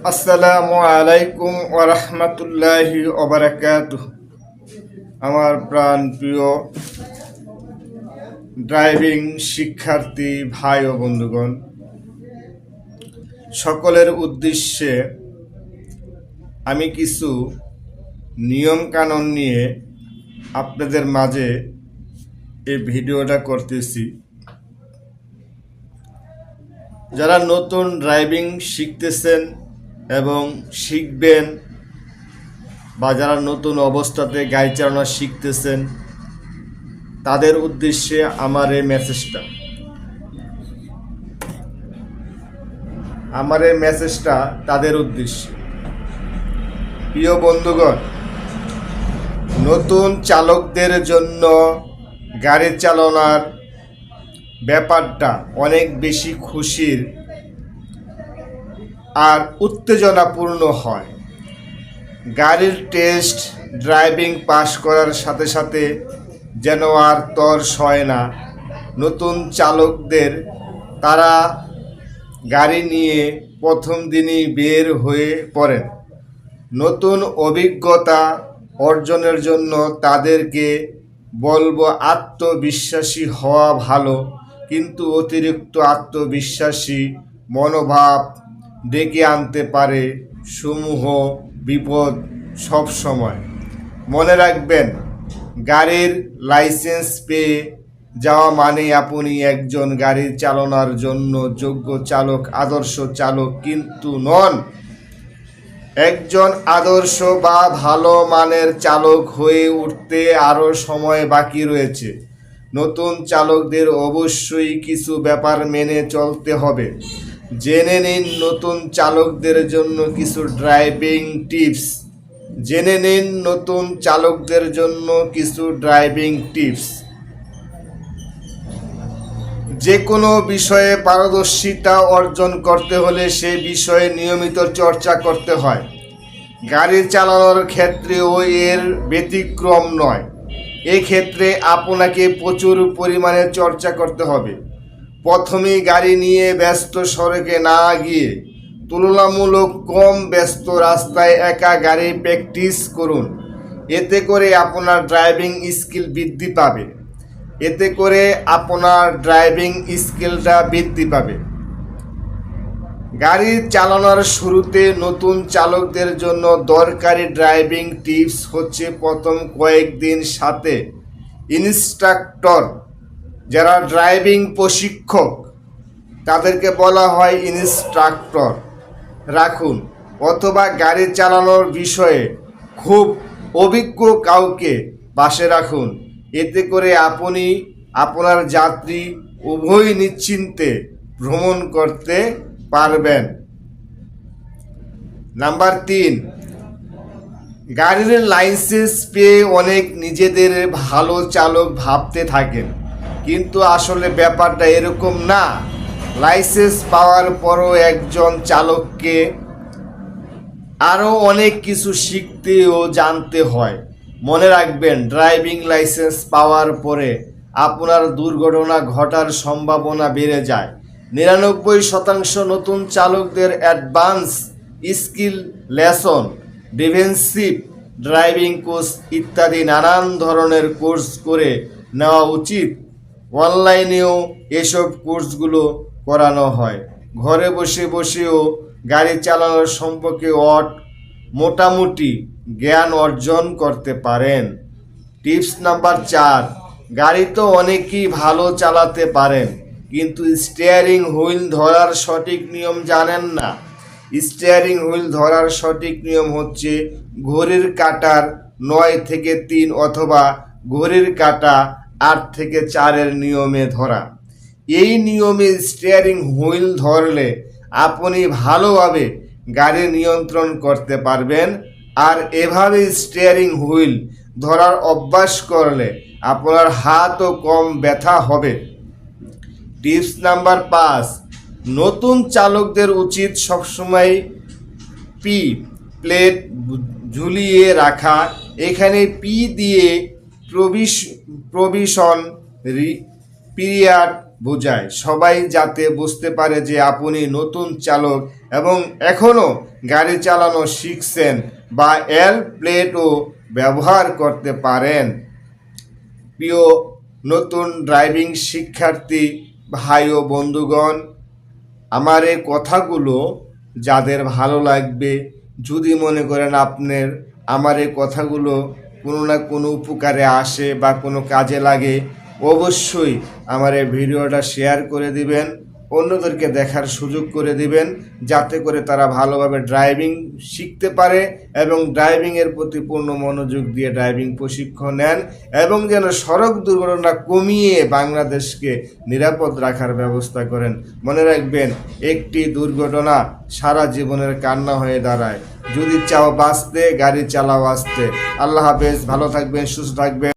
আসসালামু আলাইকুম ওয়া রাহমাতুল্লাহি ওয়া বারাকাতুহু। আমার প্রাণ প্রিয় ড্রাইভিং শিক্ষার্থী ভাই ও বন্ধুগণ, সকলের উদ্দেশ্যে আমি কিছু নিয়ম কানুন নিয়ে আপনাদের মাঝে এই ভিডিওটা করতেছি। যারা নতুন ড্রাইভিং শিখতেছেন এবং শিখবেন, বা যারা নতুন অবস্থাতে গাড়ি চালানো শিখতেছেন, তাদের উদ্দেশ্যে আমার এই মেসেজটা তাদের উদ্দেশ্যে। প্রিয় বন্ধুগণ, নতুন চালকদের জন্য গাড়ি চালানোর ব্যাপারটা অনেক বেশি খুশির আর উত্তেজনাপূর্ণ হয়। গাড়ির টেস্ট ড্রাইভিং পাস করার সাথে সাথে যেন আর তর সয় না নতুন চালকদের। তারা গাড়ি নিয়ে প্রথম দিনই বের হয়ে পড়েন। নতুন অভিজ্ঞতা অর্জনের জন্য তাদেরকে বলবো, আত্মবিশ্বাসী হওয়া ভালো, কিন্তু অতিরিক্ত আত্মবিশ্বাসী মনোভাব ডেকে আনতে পারে সমূহ বিপদ। সব সময় মনে রাখবেন, গাড়ির লাইসেন্স পেয়ে যাওয়া মানে আপনি একজন গাড়ি চালানোর জন্য যোগ্য চালক, আদর্শ চালক কিন্তু নন। একজন আদর্শ বা ভালো মানের চালক হয়ে উঠতে আরও সময় বাকি রয়েছে। নতুন চালকদের অবশ্যই কিছু ব্যাপার মেনে চলতে হবে। জেনে নিন নতুন চালকদের জন্য কিছু ড্রাইভিং টিপস। যে কোনো বিষয়ে পারদর্শিতা অর্জন করতে হলে সেই বিষয়ে নিয়মিত চর্চা করতে হয়। গাড়ি চালানোর ক্ষেত্রেও এর ব্যতিক্রম নয়। এক্ষেত্রে আপনাকে প্রচুর পরিমাণে চর্চা করতে হবে। প্রথমেই গাড়ি নিয়ে ব্যস্ত সড়কে না গিয়ে তুলনামূলক কম ব্যস্ত রাস্তায় একা গাড়ি প্র্যাকটিস করুন। এতে করে আপনার ড্রাইভিং স্কিলটা বৃদ্ধি পাবে। গাড়ি চালানোর শুরুতে নতুন চালকদের জন্য দরকারি ড্রাইভিং টিপস হচ্ছে, প্রথম কয়েকদিন সাথে ইনস্ট্রাক্টর, যারা ড্রাইভিং প্রশিক্ষক তাদেরকে বলা হয় ইনস্ট্রাক্টর, রাখুন, অথবা গাড়ি চালানোর বিষয়ে খুব অভিজ্ঞ কাউকে পাশে রাখুন। এতে করে আপনি আপনার যাত্রী উভয় নিশ্চিন্তে ভ্রমণ করতে পারবেন। নাম্বার 3, গাড়ির লাইসেন্স পেয়ে অনেক নিজেদের ভালো চালক ভাবতে থাকেন, কিন্তু আসলে ব্যাপারটা এরকম না। লাইসেন্স পাওয়ার পরও একজন চালককে আরও অনেক কিছু শিখতে ও জানতে হয়। মনে রাখবেন, ড্রাইভিং লাইসেন্স পাওয়ার পরে আপনার দুর্ঘটনা ঘটার সম্ভাবনা বেড়ে যায়। 99% নতুন চালকদের advance skill lesson, defensive driving course ইত্যাদি নানান ধরনের কোর্স করে নেওয়া উচিত। অনলাইনেও এসব কোর্সগুলো করানো হয়। ঘরে বসে বসেও গাড়ি চালানোর সম্পর্কে মোটামুটি জ্ঞান অর্জন করতে পারেন। টিপস নাম্বার 4, গাড়ি তো অনেকেই ভালো চালাতে পারেন, কিন্তু স্টিয়ারিং হুইল ধরার সঠিক নিয়ম জানেন না। স্টিয়ারিং হুইল ধরার সঠিক নিয়ম হচ্ছে ঘড়ির কাঁটার 9 থেকে 3 অথবা ঘড়ির কাঁটা 8 থেকে 4 নিয়মে ধরা। এই নিয়মে স্টিয়ারিং হুইল ধরলে আপনি ভালোভাবে গাড়ি নিয়ন্ত্রণ করতে পারবেন। আর এভাবে স্টিয়ারিং হুইল ধরার অভ্যাস করলে আপনার হাতও কম ব্যথা হবে। টিপস নাম্বার 5, নতুন চালকদের উচিত সবসময় পি প্লেট ঝুলিয়ে রাখা। এখানে পি দিয়ে প্রভিশন পিরিয়ড বোঝায়, সবাই যাতে বুঝতে পারে যে আপনি নতুন চালক এবং এখনও গাড়ি চালানো শিখছেন বা এল প্লেটও ব্যবহার করতে পারেন। প্রিয় নতুন ড্রাইভিং শিক্ষার্থী ভাই ও বন্ধুগণ, আমার এই কথাগুলো যাদের ভালো লাগবে, যদি মনে করেন আপনার আমার এই কথাগুলো কোনো না কোনো উপকারে আসে বা কোনো কাজে লাগে, অবশ্যই আমার এই ভিডিওটা শেয়ার করে দিবেন, অন্যদেরকে দেখার সুযোগ করে দিবেন, যাতে করে তারা ভালোভাবে ড্রাইভিং শিখতে পারে এবং ড্রাইভিংয়ের প্রতি পূর্ণ মনোযোগ দিয়ে ড্রাইভিং প্রশিক্ষণ নেন এবং যেন সড়ক দুর্ঘটনা কমিয়ে বাংলাদেশকে নিরাপদ রাখার ব্যবস্থা করেন। মনে রাখবেন, একটি দুর্ঘটনা সারা জীবনের কান্না হয়ে দাঁড়ায়। যদি চাও বাঁচতে, গাড়ি চালাও আস্তে। আল্লাহ হাফেজ, ভালো থাকবেন, সুস্থ থাকবেন।